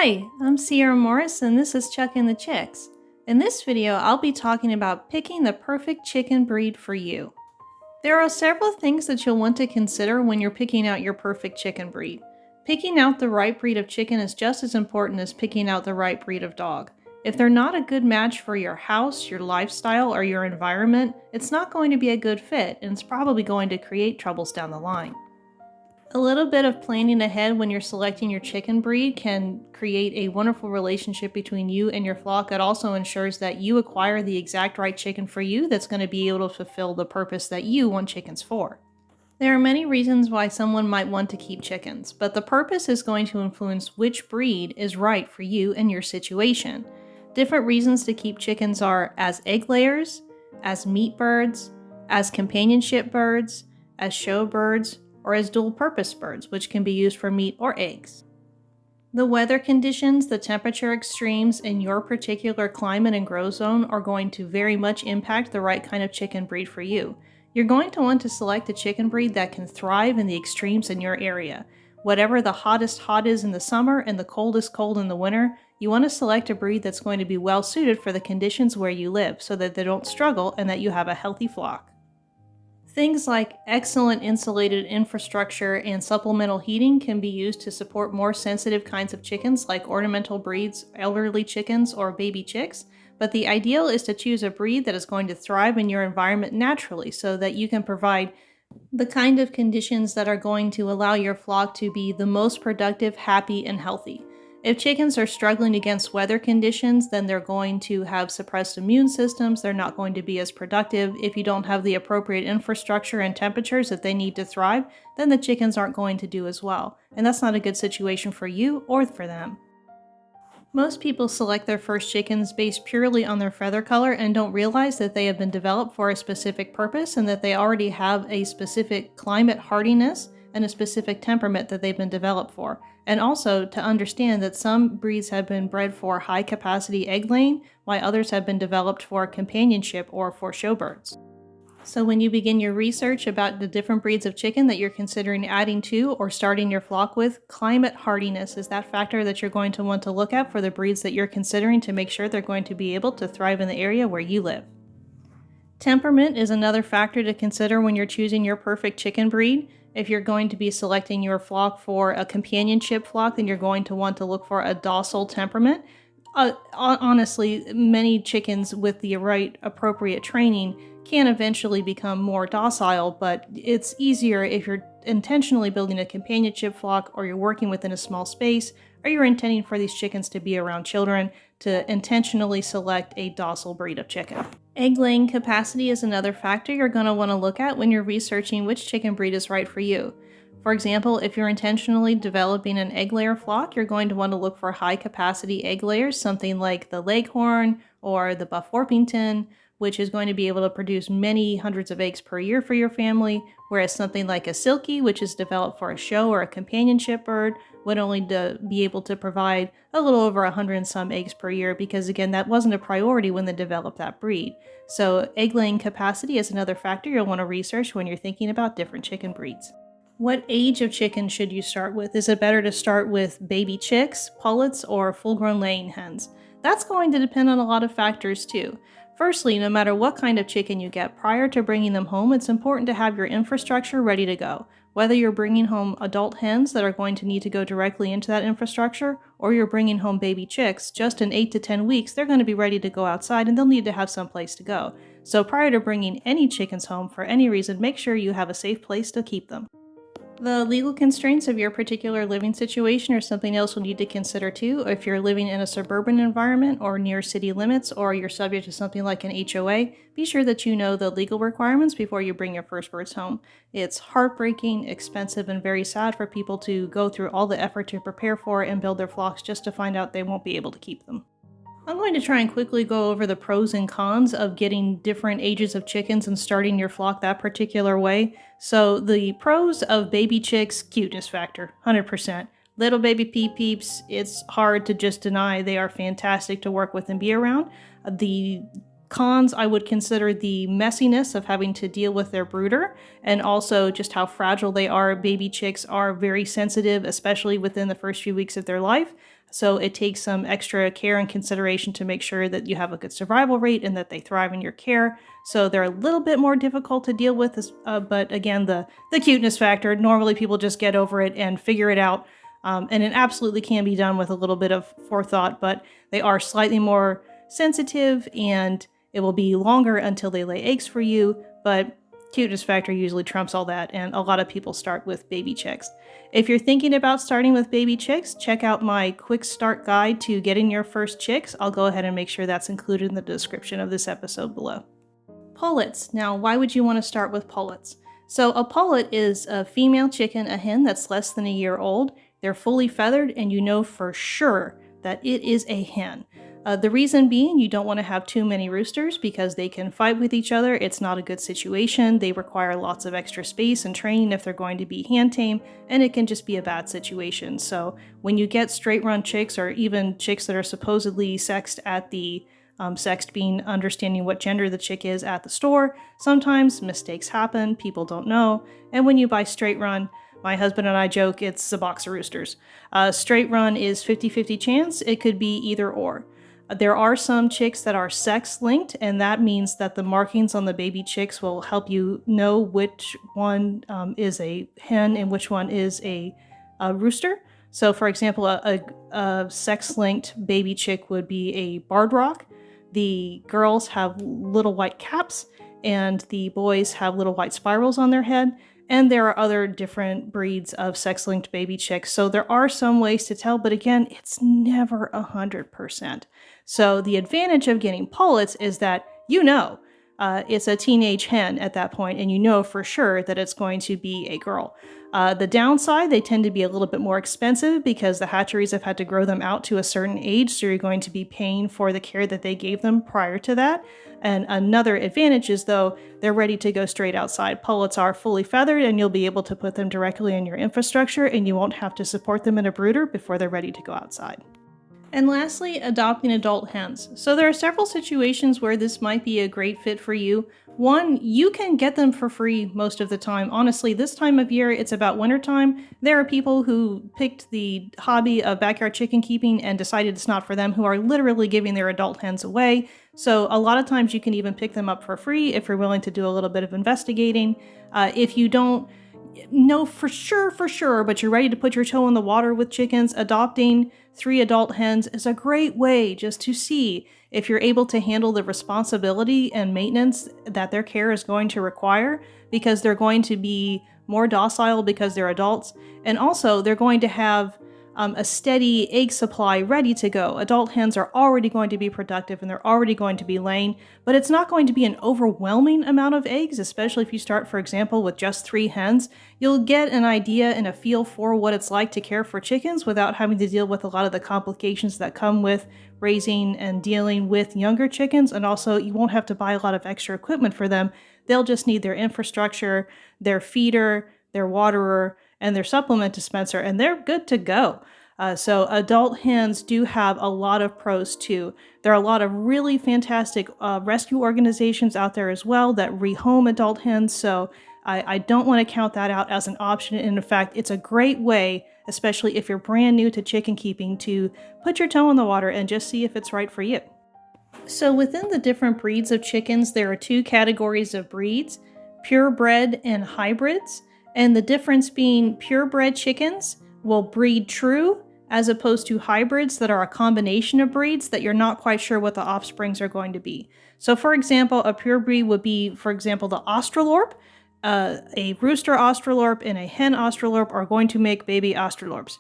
Hi, I'm Sierra Morris and this is Chucking the Chicks. In this video, I'll be talking about picking the perfect chicken breed for you. There are several things that you'll want to consider when you're picking out your perfect chicken breed. Picking out the right breed of chicken is just as important as picking out the right breed of dog. If they're not a good match for your house, your lifestyle, or your environment, it's not going to be a good fit and it's probably going to create troubles down the line. A little bit of planning ahead when you're selecting your chicken breed can create a wonderful relationship between you and your flock. It also ensures that you acquire the exact right chicken for you that's going to be able to fulfill the purpose that you want chickens for. There are many reasons why someone might want to keep chickens, but the purpose is going to influence which breed is right for you and your situation. Different reasons to keep chickens are as egg layers, as meat birds, as companionship birds, as show birds, or as dual-purpose birds, which can be used for meat or eggs. The weather conditions, the temperature extremes in your particular climate and grow zone are going to very much impact the right kind of chicken breed for you. You're going to want to select a chicken breed that can thrive in the extremes in your area. Whatever the hottest hot is in the summer and the coldest cold in the winter, you want to select a breed that's going to be well suited for the conditions where you live so that they don't struggle and that you have a healthy flock. Things like excellent insulated infrastructure and supplemental heating can be used to support more sensitive kinds of chickens like ornamental breeds, elderly chickens, or baby chicks, but the ideal is to choose a breed that is going to thrive in your environment naturally so that you can provide the kind of conditions that are going to allow your flock to be the most productive, happy, and healthy. If chickens are struggling against weather conditions, then they're going to have suppressed immune systems, they're not going to be as productive. If you don't have the appropriate infrastructure and temperatures that they need to thrive, then the chickens aren't going to do as well. And that's not a good situation for you or for them. Most people select their first chickens based purely on their feather color and don't realize that they have been developed for a specific purpose and that they already have a specific climate hardiness and a specific temperament that they've been developed for. And also to understand that some breeds have been bred for high capacity egg laying, while others have been developed for companionship or for show birds. So when you begin your research about the different breeds of chicken that you're considering adding to or starting your flock with, climate hardiness is that factor that you're going to want to look at for the breeds that you're considering to make sure they're going to be able to thrive in the area where you live. Temperament is another factor to consider when you're choosing your perfect chicken breed. If you're going to be selecting your flock for a companionship flock, then you're going to want to look for a docile temperament. Honestly, many chickens with the right appropriate training can eventually become more docile, but it's easier if you're intentionally building a companionship flock or you're working within a small space or you're intending for these chickens to be around children to intentionally select a docile breed of chicken. Egg laying capacity is another factor you're going to want to look at when you're researching which chicken breed is right for you. For example, if you're intentionally developing an egg layer flock, you're going to want to look for high capacity egg layers, something like the Leghorn or the Buff Orpington, which is going to be able to produce many hundreds of eggs per year for your family, whereas something like a Silkie, which is developed for a show or a companionship bird, would only be able to provide a little over 100 and some eggs per year because, again, that wasn't a priority when they developed that breed. So egg laying capacity is another factor you'll want to research when you're thinking about different chicken breeds. What age of chicken should you start with? Is it better to start with baby chicks, pullets, or full-grown laying hens? That's going to depend on a lot of factors too. Firstly, no matter what kind of chicken you get, prior to bringing them home, it's important to have your infrastructure ready to go. Whether you're bringing home adult hens that are going to need to go directly into that infrastructure, or you're bringing home baby chicks, just in 8 to 10 weeks, they're going to be ready to go outside and they'll need to have some place to go. So prior to bringing any chickens home for any reason, make sure you have a safe place to keep them. The legal constraints of your particular living situation are something else you'll need to consider too. If you're living in a suburban environment or near city limits, or you're subject to something like an HOA, be sure that you know the legal requirements before you bring your first birds home. It's heartbreaking, expensive, and very sad for people to go through all the effort to prepare for and build their flocks just to find out they won't be able to keep them. I'm going to try and quickly go over the pros and cons of getting different ages of chickens and starting your flock that particular way. So the pros of baby chicks, cuteness factor, 100%. Little baby peeps, it's hard to just deny they are fantastic to work with and be around. The cons, I would consider the messiness of having to deal with their brooder and also just how fragile they are. Baby chicks are very sensitive, especially within the first few weeks of their life. So it takes some extra care and consideration to make sure that you have a good survival rate and that they thrive in your care. So they're a little bit more difficult to deal with, but again, the cuteness factor, normally people just get over it and figure it out. And it absolutely can be done with a little bit of forethought, but they are slightly more sensitive and it will be longer until they lay eggs for you, but cuteness factor usually trumps all that, and a lot of people start with baby chicks. If you're thinking about starting with baby chicks, check out my quick start guide to getting your first chicks. I'll go ahead and make sure that's included in the description of this episode below. Pullets. Now, why would you want to start with pullets? So a pullet is a female chicken, a hen that's less than a year old. They're fully feathered, and you know for sure that it is a hen. The reason being, you don't want to have too many roosters because they can fight with each other. It's not a good situation. They require lots of extra space and training if they're going to be hand tame, and it can just be a bad situation. So when you get straight run chicks, or even chicks that are supposedly sexed at the sexed being understanding what gender the chick is at the store, sometimes mistakes happen, people don't know, and when you buy straight run, my husband and I joke it's a box of roosters. Straight run is 50-50 chance. It could be either or. There are some chicks that are sex linked, and that means that the markings on the baby chicks will help you know which one is a hen and which one is a rooster. So for example, a sex linked baby chick would be a barred rock. The girls have little white caps and the boys have little white spirals on their head. And there are other different breeds of sex-linked baby chicks. So there are some ways to tell, but again, it's never 100%. So the advantage of getting pullets is that it's a teenage hen at that point, and you know for sure that it's going to be a girl. The downside, they tend to be a little bit more expensive because the hatcheries have had to grow them out to a certain age, so you're going to be paying for the care that they gave them prior to that. And another advantage is, though, they're ready to go straight outside. Pullets are fully feathered, and you'll be able to put them directly in your infrastructure, and you won't have to support them in a brooder before they're ready to go outside. And lastly, adopting adult hens. So there are several situations where this might be a great fit for you. One, you can get them for free most of the time. Honestly, this time of year, it's about wintertime. There are people who picked the hobby of backyard chicken keeping and decided it's not for them, who are literally giving their adult hens away. So a lot of times you can even pick them up for free if you're willing to do a little bit of investigating. If you don't know for sure, but you're ready to put your toe in the water with chickens, adopting 3 adult hens is a great way just to see if you're able to handle the responsibility and maintenance that their care is going to require, because they're going to be more docile because they're adults, and also they're going to have a steady egg supply ready to go. Adult hens are already going to be productive and they're already going to be laying, but it's not going to be an overwhelming amount of eggs, especially if you start, for example, with just 3 hens. You'll get an idea and a feel for what it's like to care for chickens without having to deal with a lot of the complications that come with raising and dealing with younger chickens, and also you won't have to buy a lot of extra equipment for them. They'll just need their infrastructure, their feeder, their waterer, and their supplement dispenser, and they're good to go. So adult hens do have a lot of pros too. There are a lot of really fantastic rescue organizations out there as well that rehome adult hens, so I don't want to count that out as an option. And in fact, it's a great way, especially if you're brand new to chicken keeping, to put your toe in the water and just see if it's right for you. So within the different breeds of chickens, there are 2 categories of breeds: purebred and hybrids. And the difference being, purebred chickens will breed true, as opposed to hybrids that are a combination of breeds that you're not quite sure what the offsprings are going to be. So for example, a pure breed would be, for example, the Australorp. A rooster Australorp and a hen Australorp are going to make baby Australorps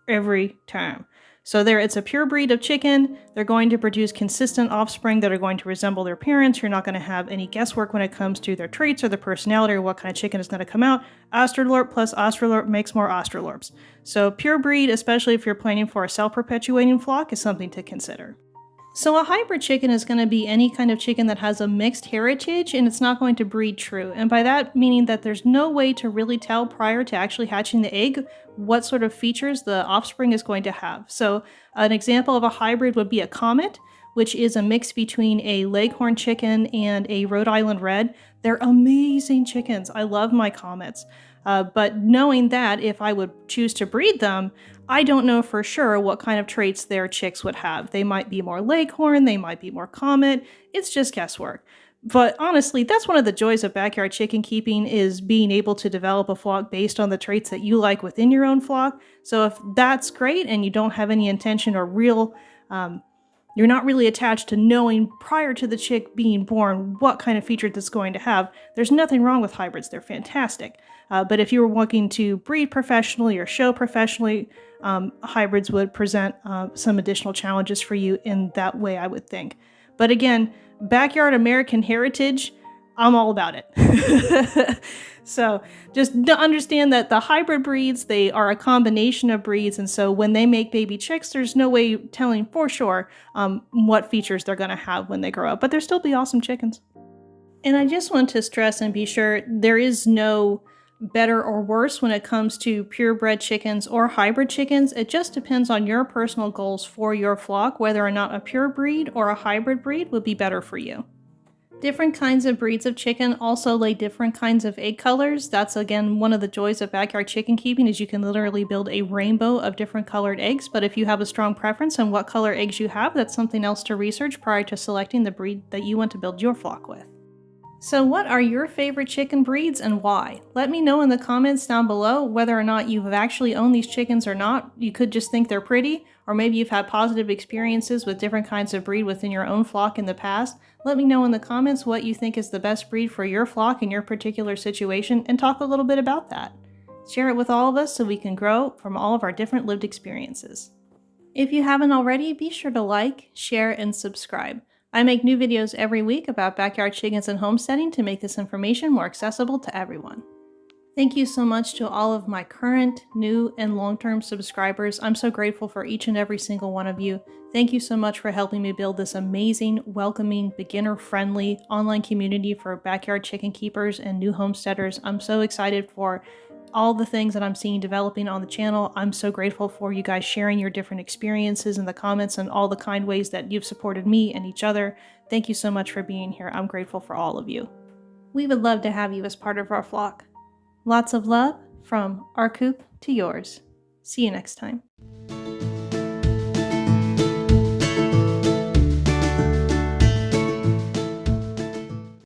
every time. So it's a pure breed of chicken. They're going to produce consistent offspring that are going to resemble their parents. You're not going to have any guesswork when it comes to their traits or their personality or what kind of chicken is going to come out. Australorp plus Australorp makes more Australorps. So pure breed, especially if you're planning for a self-perpetuating flock, is something to consider. So a hybrid chicken is going to be any kind of chicken that has a mixed heritage, and it's not going to breed true. And by that meaning that there's no way to really tell prior to actually hatching the egg what sort of features the offspring is going to have. So an example of a hybrid would be a comet, which is a mix between a Leghorn chicken and a Rhode Island Red. They're amazing chickens. I love my Comets. But knowing that if I would choose to breed them, I don't know for sure what kind of traits their chicks would have. They might be more Leghorn, they might be more Comet. It's just guesswork. But honestly, that's one of the joys of backyard chicken keeping, is being able to develop a flock based on the traits that you like within your own flock. So if that's great and you don't have any intention or you're not really attached to knowing prior to the chick being born what kind of features it's going to have, there's nothing wrong with hybrids. They're fantastic. But if you were wanting to breed professionally or show professionally, hybrids would present some additional challenges for you in that way, I would think. But again, backyard American heritage, I'm all about it. So just understand that the hybrid breeds, they are a combination of breeds, and so when they make baby chicks, there's no way telling for sure what features they're going to have when they grow up, but they'll still be awesome chickens. And I just want to stress and be sure, there is no better or worse when it comes to purebred chickens or hybrid chickens. It just depends on your personal goals for your flock, whether or not a pure breed or a hybrid breed would be better for you. Different kinds of breeds of chicken also lay different kinds of egg colors. That's again one of the joys of backyard chicken keeping, is you can literally build a rainbow of different colored eggs. But if you have a strong preference on what color eggs you have, that's something else to research prior to selecting the breed that you want to build your flock with. So what are your favorite chicken breeds and why? Let me know in the comments down below whether or not you have actually owned these chickens or not. You could just think they're pretty, or maybe you've had positive experiences with different kinds of breed within your own flock in the past. Let me know in the comments what you think is the best breed for your flock in your particular situation, and talk a little bit about that. Share it with all of us so we can grow from all of our different lived experiences. If you haven't already, be sure to like, share, and subscribe. I make new videos every week about backyard chickens and homesteading to make this information more accessible to everyone. Thank you so much to all of my current, new, and long-term subscribers. I'm so grateful for each and every single one of you. Thank you so much for helping me build this amazing, welcoming, beginner-friendly online community for backyard chicken keepers and new homesteaders. I'm so excited for all the things that I'm seeing developing on the channel. I'm so grateful for you guys sharing your different experiences in the comments and all the kind ways that you've supported me and each other. Thank you so much for being here. I'm grateful for all of you. We would love to have you as part of our flock. Lots of love from our coop to yours. See you next time.